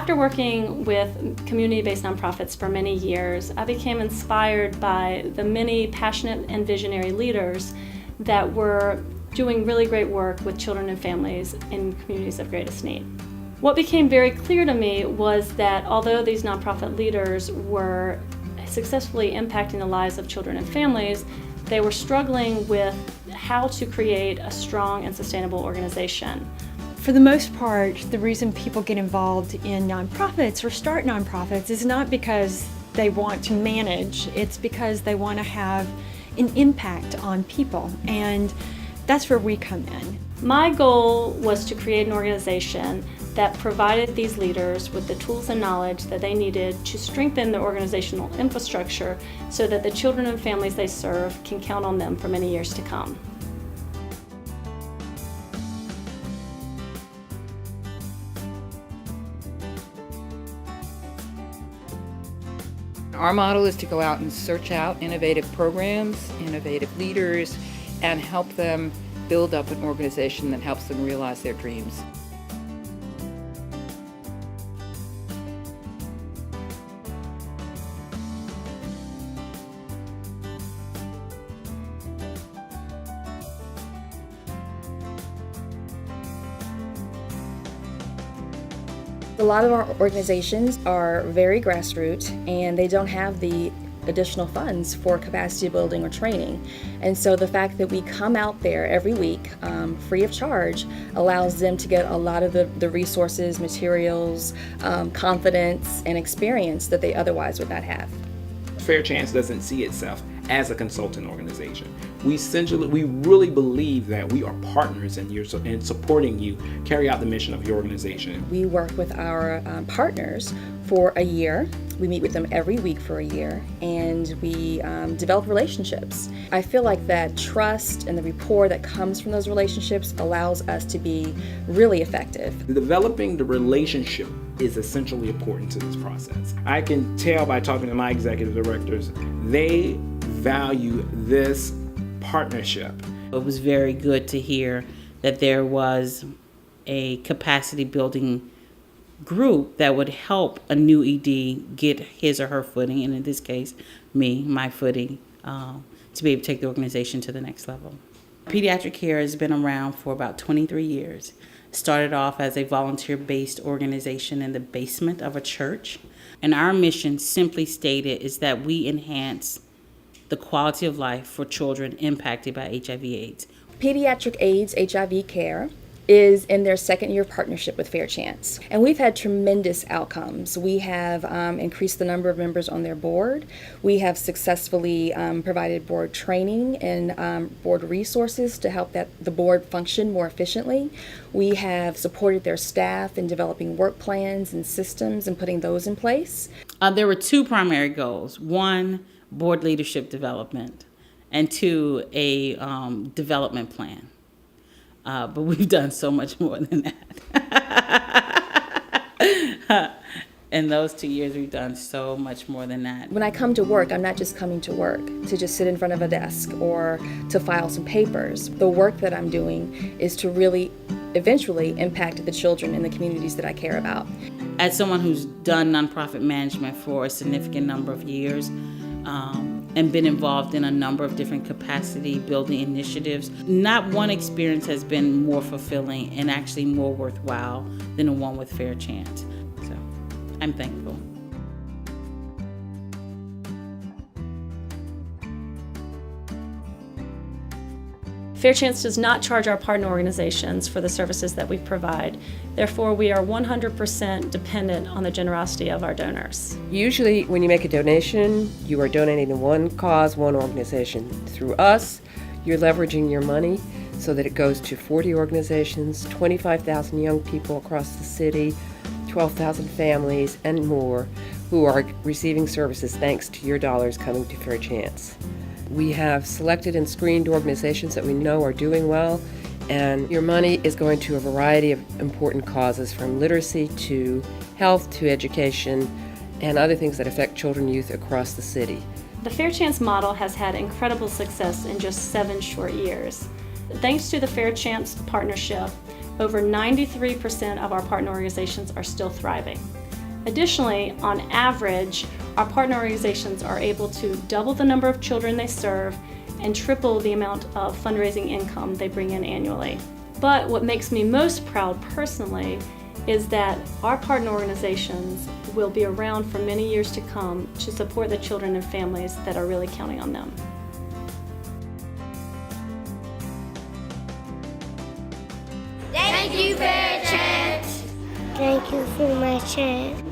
After working with community-based nonprofits for many years, I became inspired by the many passionate and visionary leaders that were doing really great work with children and families in communities of greatest need. What became very clear to me was that although these nonprofit leaders were successfully impacting the lives of children and families, they were struggling with how to create a strong and sustainable organization. For the most part, the reason people get involved in nonprofits or start nonprofits is not because they want to manage, it's because they want to have an impact on people, and that's where we come in. My goal was to create an organization that provided these leaders with the tools and knowledge that they needed to strengthen their organizational infrastructure so that the children and families they serve can count on them for many years to come. Our model is to go out and search out innovative programs, innovative leaders, and help them build up an organization that helps them realize their dreams. A lot of our organizations are very grassroots and they don't have the additional funds for capacity building or training. And so the fact that we come out there every week free of charge allows them to get a lot of the resources, materials, confidence, and experience that they otherwise would not have. Fair Chance doesn't see itself as a consulting organization. We really believe that we are partners in supporting you carry out the mission of your organization. We work with our partners for a year. We meet with them every week for a year, and we develop relationships. I feel like that trust and the rapport that comes from those relationships allows us to be really effective. Developing the relationship is essentially important to this process. I can tell by talking to my executive directors, they value this partnership. It was very good to hear that there was a capacity building group that would help a new ED get his or her footing, and in this case, my footing, to be able to take the organization to the next level. Pediatric Care has been around for about 23 years. Started off as a volunteer-based organization in the basement of a church, and our mission, simply stated, is that we enhance the quality of life for children impacted by HIV/AIDS. Pediatric AIDS HIV Care is in their second year partnership with Fair Chance. And we've had tremendous outcomes. We have increased the number of members on their board. We have successfully provided board training and board resources to help the board function more efficiently. We have supported their staff in developing work plans and systems and putting those in place. There were two primary goals. One, board leadership development, and two, a development plan. But we've done so much more than that. In those 2 years, we've done so much more than that. When I come to work, I'm not just coming to work to just sit in front of a desk or to file some papers. The work that I'm doing is to really eventually impact the children in the communities that I care about. As someone who's done nonprofit management for a significant number of years, and been involved in a number of different capacity building initiatives, not one experience has been more fulfilling and actually more worthwhile than the one with Fair Chance. So I'm thankful. Fair Chance does not charge our partner organizations for the services that we provide. Therefore, we are 100% dependent on the generosity of our donors. Usually when you make a donation, you are donating to one cause, one organization. Through us, you're leveraging your money so that it goes to 40 organizations, 25,000 young people across the city, 12,000 families, and more who are receiving services thanks to your dollars coming to Fair Chance. We have selected and screened organizations that we know are doing well, and your money is going to a variety of important causes, from literacy to health to education and other things that affect children and youth across the city. The Fair Chance model has had incredible success in just 7 short years. Thanks to the Fair Chance partnership, over 93% of our partner organizations are still thriving. Additionally, on average, our partner organizations are able to double the number of children they serve and triple the amount of fundraising income they bring in annually. But what makes me most proud personally is that our partner organizations will be around for many years to come to support the children and families that are really counting on them. Thank you for your chance. Thank you for my chance.